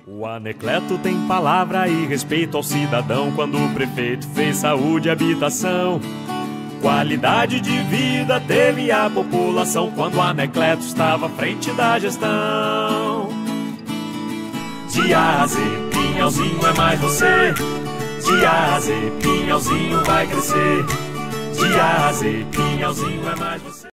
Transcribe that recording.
O Anacleto tem palavra e respeito ao cidadão. Quando o prefeito fez saúde e habitação, qualidade de vida teve a população. Quando o Anacleto estava à frente da gestão. De A a Z, Pinhalzinho é mais você. De A a Z, Pinhalzinho vai crescer. De A a Z, Pinhalzinho é mais você.